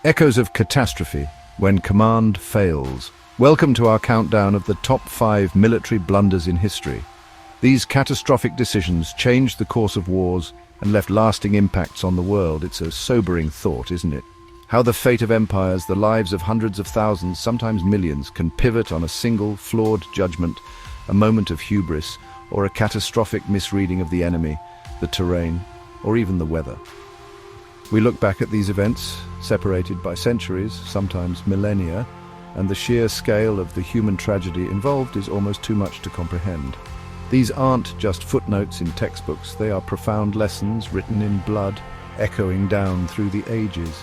Echoes of catastrophe when command fails. Welcome to our countdown of the top 5 military blunders in history. These catastrophic decisions changed the course of wars and left lasting impacts on the world. It's a sobering thought, isn't it? How the fate of empires, the lives of hundreds of thousands, sometimes millions, can pivot on a single, flawed judgment, a moment of hubris, or a catastrophic misreading of the enemy, the terrain, or even the weather. We look back at these events, separated by centuries, sometimes millennia, and the sheer scale of the human tragedy involved is almost too much to comprehend. These aren't just footnotes in textbooks, they are profound lessons written in blood, echoing down through the ages,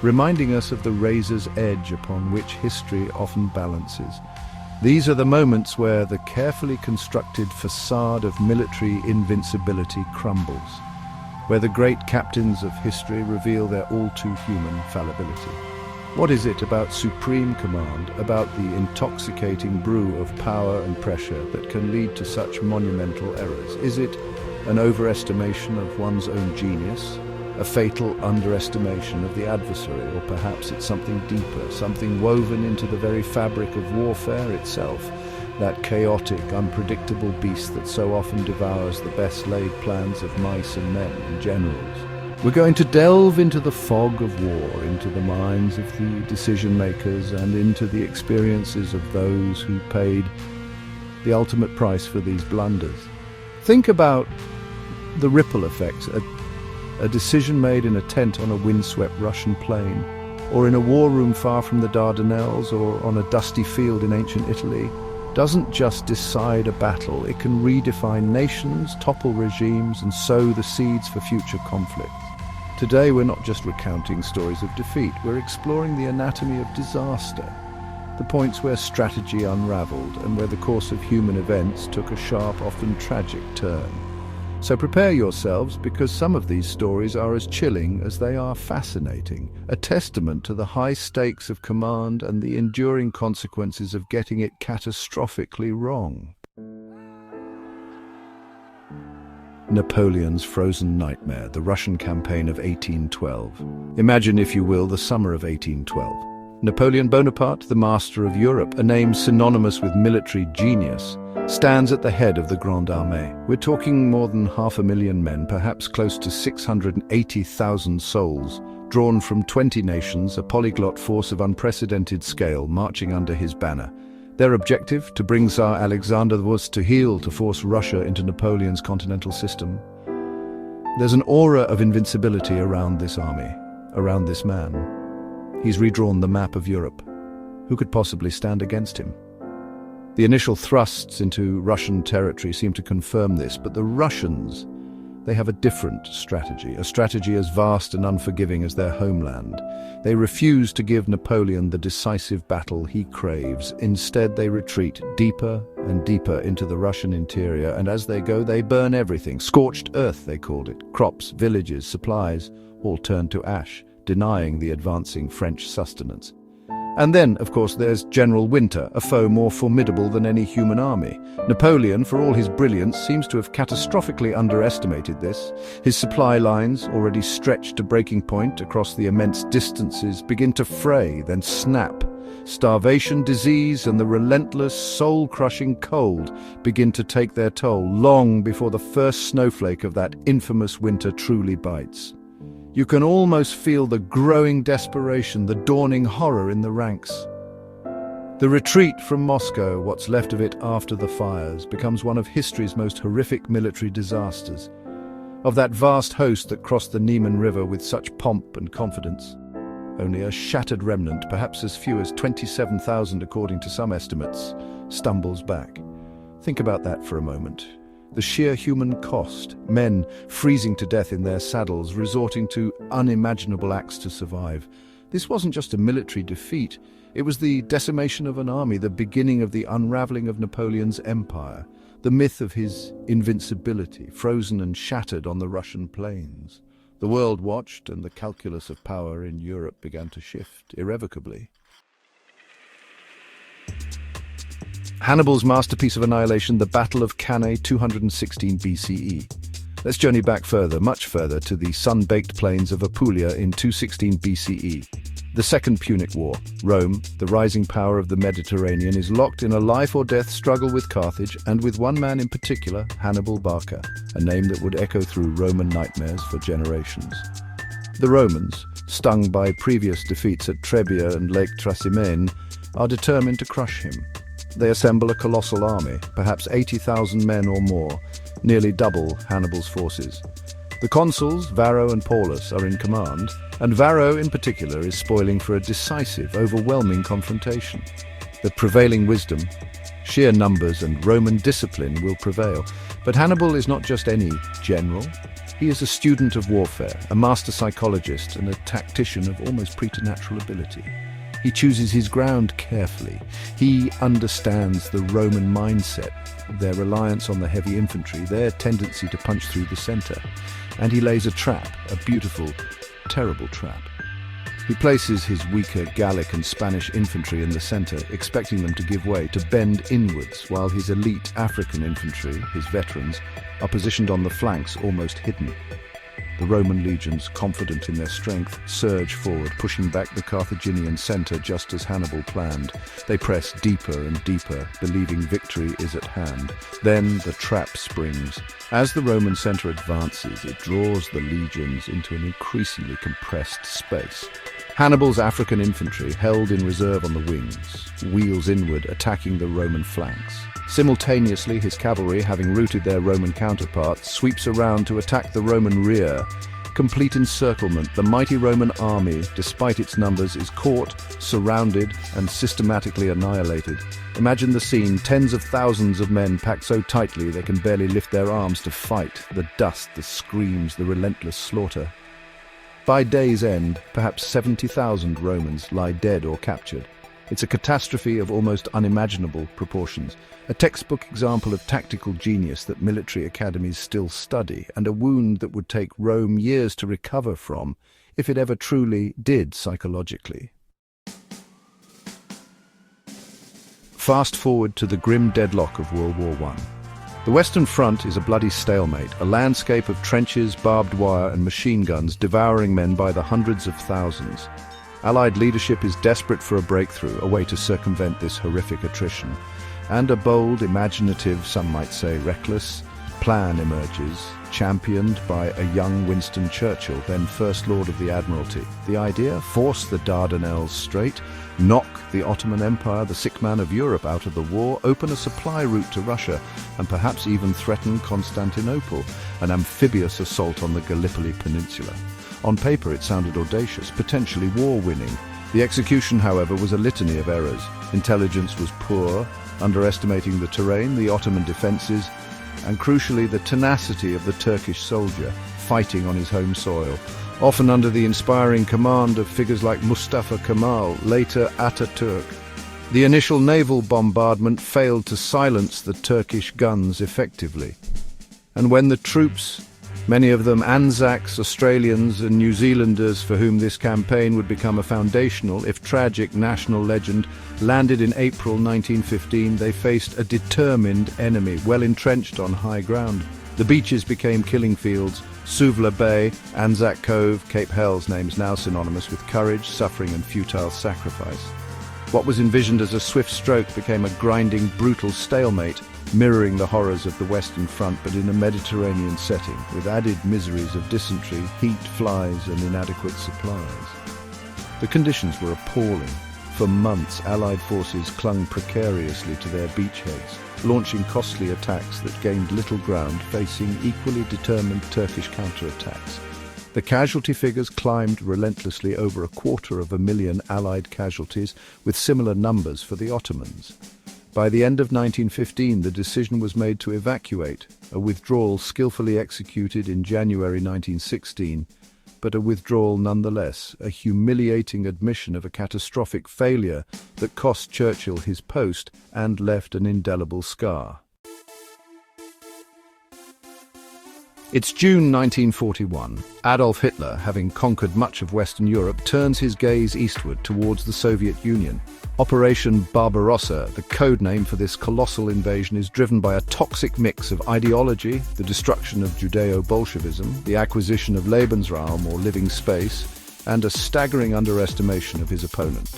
reminding us of the razor's edge upon which history often balances. These are the moments where the carefully constructed facade of military invincibility crumbles, where the great captains of history reveal their all-too-human fallibility. What is it about supreme command, about the intoxicating brew of power and pressure that can lead to such monumental errors? Is it an overestimation of one's own genius, a fatal underestimation of the adversary, or perhaps it's something deeper, something woven into the very fabric of warfare itself, that chaotic, unpredictable beast that so often devours the best-laid plans of mice and men and generals? We're going to delve into the fog of war, into the minds of the decision-makers, and into the experiences of those who paid the ultimate price for these blunders. Think about the ripple effects. A decision made in a tent on a windswept Russian plain, or in a war room far from the Dardanelles, or on a dusty field in ancient Italy, doesn't just decide a battle. It can redefine nations, topple regimes, and sow the seeds for future conflicts. Today we're not just recounting stories of defeat, we're exploring the anatomy of disaster, the points where strategy unraveled and where the course of human events took a sharp, often tragic turn. So prepare yourselves, because some of these stories are as chilling as they are fascinating, a testament to the high stakes of command and the enduring consequences of getting it catastrophically wrong. Napoleon's frozen nightmare, the Russian campaign of 1812. Imagine, if you will, the summer of 1812. Napoleon Bonaparte, the master of Europe, a name synonymous with military genius, stands at the head of the Grande Armée. We're talking more than 500,000 men, perhaps close to 680,000 souls, drawn from 20 nations, a polyglot force of unprecedented scale marching under his banner. Their objective, to bring Tsar Alexander was to heel, to force Russia into Napoleon's continental system. There's an aura of invincibility around this army, around this man. He's redrawn the map of Europe. Who could possibly stand against him? The initial thrusts into Russian territory seem to confirm this, but the Russians, they have a different strategy, a strategy as vast and unforgiving as their homeland. They refuse to give Napoleon the decisive battle he craves. Instead, they retreat deeper and deeper into the Russian interior, and as they go, they burn everything. Scorched earth, they called it. Crops, villages, supplies, all turned to ash, denying the advancing French sustenance. And then, of course, there's General Winter, a foe more formidable than any human army. Napoleon, for all his brilliance, seems to have catastrophically underestimated this. His supply lines, already stretched to breaking point across the immense distances, begin to fray, then snap. Starvation, disease, and the relentless, soul-crushing cold begin to take their toll long before the first snowflake of that infamous winter truly bites. You can almost feel the growing desperation, the dawning horror in the ranks. The retreat from Moscow, what's left of it after the fires, becomes one of history's most horrific military disasters. Of that vast host that crossed the Niemen River with such pomp and confidence, only a shattered remnant, perhaps as few as 27,000 according to some estimates, stumbles back. Think about that for a moment. The sheer human cost, men freezing to death in their saddles, resorting to unimaginable acts to survive. This wasn't just a military defeat, it was the decimation of an army, the beginning of the unraveling of Napoleon's empire, the myth of his invincibility, frozen and shattered on the Russian plains. The world watched, and the calculus of power in Europe began to shift irrevocably. Hannibal's masterpiece of annihilation, the Battle of Cannae, 216 BCE. Let's journey back further, much further, to the sun-baked plains of Apulia in 216 BCE. The Second Punic War. Rome, the rising power of the Mediterranean, is locked in a life-or-death struggle with Carthage and with one man in particular, Hannibal Barca, a name that would echo through Roman nightmares for generations. The Romans, stung by previous defeats at Trebia and Lake Trasimene, are determined to crush him. They assemble a colossal army, perhaps 80,000 men or more, nearly double Hannibal's forces. The consuls, Varro and Paulus, are in command, and Varro in particular is spoiling for a decisive, overwhelming confrontation. The prevailing wisdom, sheer numbers and Roman discipline will prevail. But Hannibal is not just any general. He is a student of warfare, a master psychologist and a tactician of almost preternatural ability. He chooses his ground carefully. He understands the Roman mindset, their reliance on the heavy infantry, their tendency to punch through the center. And he lays a trap, a beautiful, terrible trap. He places his weaker Gallic and Spanish infantry in the center, expecting them to give way, to bend inwards, while his elite African infantry, his veterans, are positioned on the flanks, almost hidden. The Roman legions, confident in their strength, surge forward, pushing back the Carthaginian center just as Hannibal planned. They press deeper and deeper, believing victory is at hand. Then the trap springs. As the Roman center advances, it draws the legions into an increasingly compressed space. Hannibal's African infantry, held in reserve on the wings, wheels inward, attacking the Roman flanks. Simultaneously, his cavalry, having routed their Roman counterparts, sweeps around to attack the Roman rear. Complete encirclement, the mighty Roman army, despite its numbers, is caught, surrounded, and systematically annihilated. Imagine the scene, tens of thousands of men packed so tightly they can barely lift their arms to fight, the dust, the screams, the relentless slaughter. By day's end, perhaps 70,000 Romans lie dead or captured. It's a catastrophe of almost unimaginable proportions, a textbook example of tactical genius that military academies still study, and a wound that would take Rome years to recover from, if it ever truly did psychologically. Fast forward to the grim deadlock of World War I. The Western Front is a bloody stalemate, a landscape of trenches, barbed wire and machine guns devouring men by the hundreds of thousands. Allied leadership is desperate for a breakthrough, a way to circumvent this horrific attrition. And a bold, imaginative, some might say reckless, plan emerges, championed by a young Winston Churchill, then First Lord of the Admiralty. The idea? Force the Dardanelles Strait, knock the Ottoman Empire, the sick man of Europe, out of the war, open a supply route to Russia, and perhaps even threaten Constantinople, an amphibious assault on the Gallipoli Peninsula. On paper it sounded audacious, potentially war-winning. The execution, however, was a litany of errors. Intelligence was poor, underestimating the terrain, the Ottoman defences, and crucially the tenacity of the Turkish soldier, fighting on his home soil, often under the inspiring command of figures like Mustafa Kemal, later Ataturk. The initial naval bombardment failed to silence the Turkish guns effectively. And when the troops, many of them Anzacs, Australians and New Zealanders for whom this campaign would become a foundational, if tragic, national legend, landed in April 1915, they faced a determined enemy, well entrenched on high ground. The beaches became killing fields. Suvla Bay, Anzac Cove, Cape Hell's names now synonymous with courage, suffering and futile sacrifice. What was envisioned as a swift stroke became a grinding, brutal stalemate, mirroring the horrors of the Western Front but in a Mediterranean setting, with added miseries of dysentery, heat, flies and inadequate supplies. The conditions were appalling. For months, Allied forces clung precariously to their beachheads, launching costly attacks that gained little ground, facing equally determined Turkish counterattacks. The casualty figures climbed relentlessly, over 250,000 Allied casualties, with similar numbers for the Ottomans. By the end of 1915, the decision was made to evacuate, a withdrawal skillfully executed in January 1916, but a withdrawal nonetheless, a humiliating admission of a catastrophic failure that cost Churchill his post and left an indelible scar. It's June 1941. Adolf Hitler, having conquered much of Western Europe, turns his gaze eastward towards the Soviet Union. Operation Barbarossa, the code name for this colossal invasion, is driven by a toxic mix of ideology, the destruction of Judeo-Bolshevism, the acquisition of Lebensraum or living space, and a staggering underestimation of his opponent.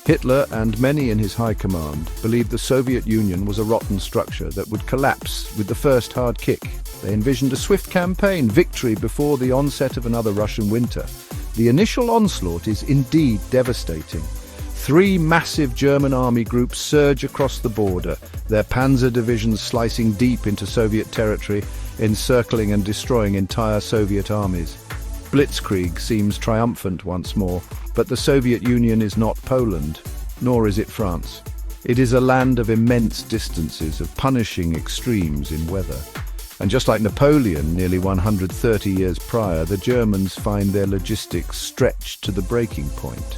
Hitler and many in his high command believed the Soviet Union was a rotten structure that would collapse with the first hard kick. They envisioned a swift campaign victory before the onset of another Russian winter. The initial onslaught is indeed devastating. 3 massive German army groups surge across the border, their panzer divisions slicing deep into Soviet territory, encircling and destroying entire Soviet armies. Blitzkrieg seems triumphant once more, but the Soviet Union is not Poland, nor is it France. It is a land of immense distances, of punishing extremes in weather. And just like Napoleon nearly 130 years prior, the Germans find their logistics stretched to the breaking point.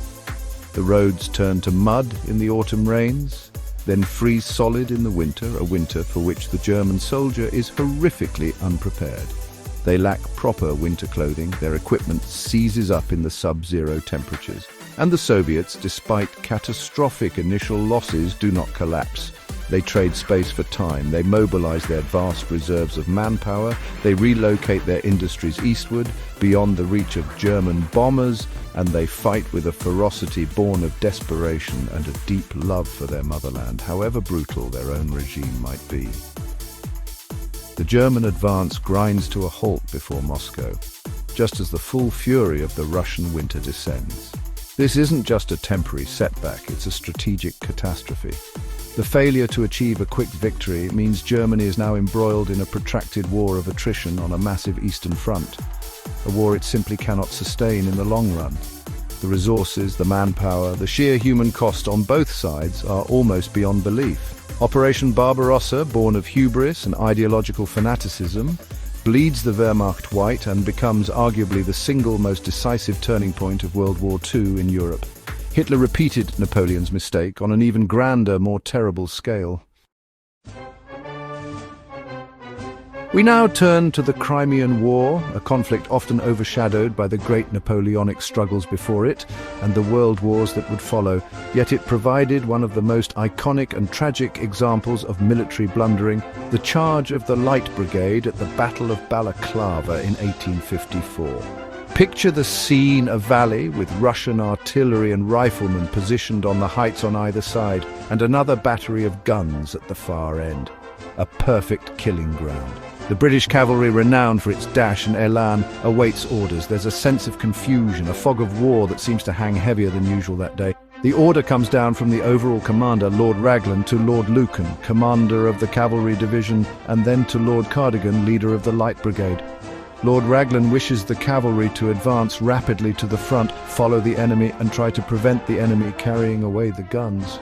The roads turn to mud in the autumn rains, then freeze solid in the winter, a winter for which the German soldier is horrifically unprepared. They lack proper winter clothing, their equipment seizes up in the sub-zero temperatures. And the Soviets, despite catastrophic initial losses, do not collapse. They trade space for time, they mobilize their vast reserves of manpower, they relocate their industries eastward, beyond the reach of German bombers, and they fight with a ferocity born of desperation and a deep love for their motherland, however brutal their own regime might be. The German advance grinds to a halt before Moscow, just as the full fury of the Russian winter descends. This isn't just a temporary setback, it's a strategic catastrophe. The failure to achieve a quick victory means Germany is now embroiled in a protracted war of attrition on a massive eastern front, a war it simply cannot sustain in the long run. The resources, the manpower, the sheer human cost on both sides are almost beyond belief. Operation Barbarossa, born of hubris and ideological fanaticism, bleeds the Wehrmacht white and becomes arguably the single most decisive turning point of World War II in Europe. Hitler repeated Napoleon's mistake on an even grander, more terrible scale. We now turn to the Crimean War, a conflict often overshadowed by the great Napoleonic struggles before it and the world wars that would follow, yet it provided one of the most iconic and tragic examples of military blundering, the charge of the Light Brigade at the Battle of Balaclava in 1854. Picture the scene: a valley with Russian artillery and riflemen positioned on the heights on either side, and another battery of guns at the far end. A perfect killing ground. The British cavalry, renowned for its dash and elan, awaits orders. There's a sense of confusion, a fog of war that seems to hang heavier than usual that day. The order comes down from the overall commander, Lord Raglan, to Lord Lucan, commander of the cavalry division, and then to Lord Cardigan, leader of the Light Brigade. Lord Raglan wishes the cavalry to advance rapidly to the front, follow the enemy, and try to prevent the enemy carrying away the guns.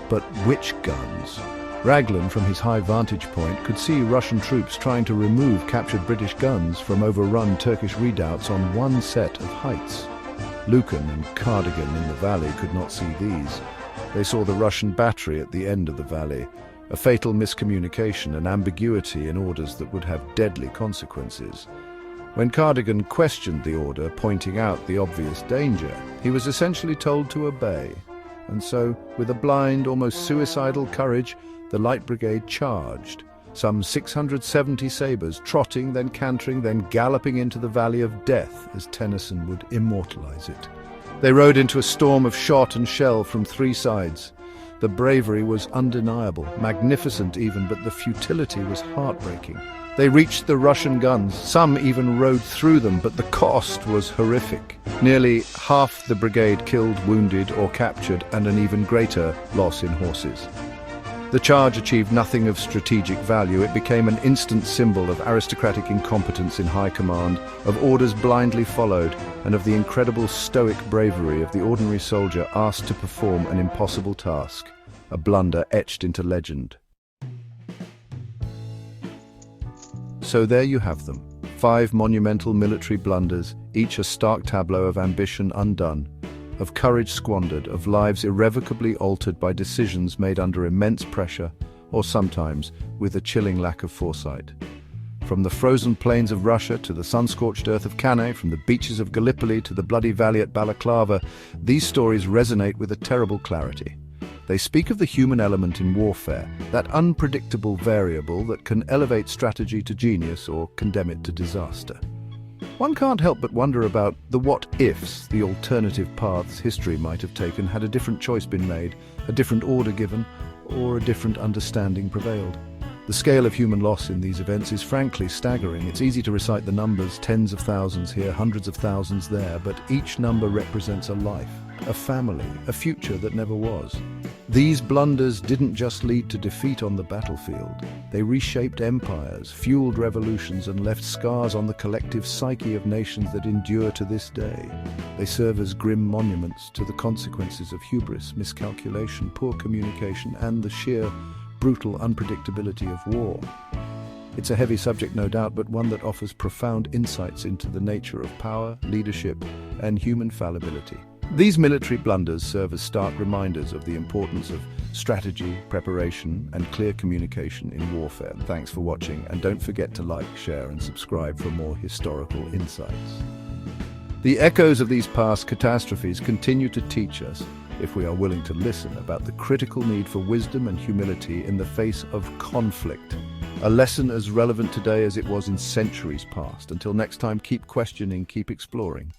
But which guns? Raglan, from his high vantage point, could see Russian troops trying to remove captured British guns from overrun Turkish redoubts on one set of heights. Lucan and Cardigan in the valley could not see these. They saw the Russian battery at the end of the valley, a fatal miscommunication, an ambiguity in orders that would have deadly consequences. When Cardigan questioned the order, pointing out the obvious danger, he was essentially told to obey. And so, with a blind, almost suicidal courage, the Light Brigade charged, some 670 sabres, trotting, then cantering, then galloping into the Valley of Death, as Tennyson would immortalize it. They rode into a storm of shot and shell from 3 sides. The bravery was undeniable, magnificent even, but the futility was heartbreaking. They reached the Russian guns, some even rode through them, but the cost was horrific. Nearly half the brigade killed, wounded, or captured, and an even greater loss in horses. The charge achieved nothing of strategic value. It became an instant symbol of aristocratic incompetence in high command, of orders blindly followed, and of the incredible stoic bravery of the ordinary soldier asked to perform an impossible task, a blunder etched into legend. So there you have them, 5 monumental military blunders, each a stark tableau of ambition undone, of courage squandered, of lives irrevocably altered by decisions made under immense pressure, or sometimes with a chilling lack of foresight. From the frozen plains of Russia to the sun-scorched earth of Cannae, from the beaches of Gallipoli to the bloody valley at Balaclava, these stories resonate with a terrible clarity. They speak of the human element in warfare, that unpredictable variable that can elevate strategy to genius or condemn it to disaster. One can't help but wonder about the what-ifs, the alternative paths history might have taken had a different choice been made, a different order given, or a different understanding prevailed. The scale of human loss in these events is frankly staggering. It's easy to recite the numbers, tens of thousands here, hundreds of thousands there, but each number represents a life, a family, a future that never was. These blunders didn't just lead to defeat on the battlefield. They reshaped empires, fueled revolutions, and left scars on the collective psyche of nations that endure to this day. They serve as grim monuments to the consequences of hubris, miscalculation, poor communication, and the sheer brutal unpredictability of war. It's a heavy subject, no doubt, but one that offers profound insights into the nature of power, leadership, and human fallibility. These military blunders serve as stark reminders of the importance of strategy, preparation, and clear communication in warfare. Thanks for watching, and don't forget to like, share, and subscribe for more historical insights. The echoes of these past catastrophes continue to teach us, if we are willing to listen, about the critical need for wisdom and humility in the face of conflict. A lesson as relevant today as it was in centuries past. Until next time, keep questioning, keep exploring.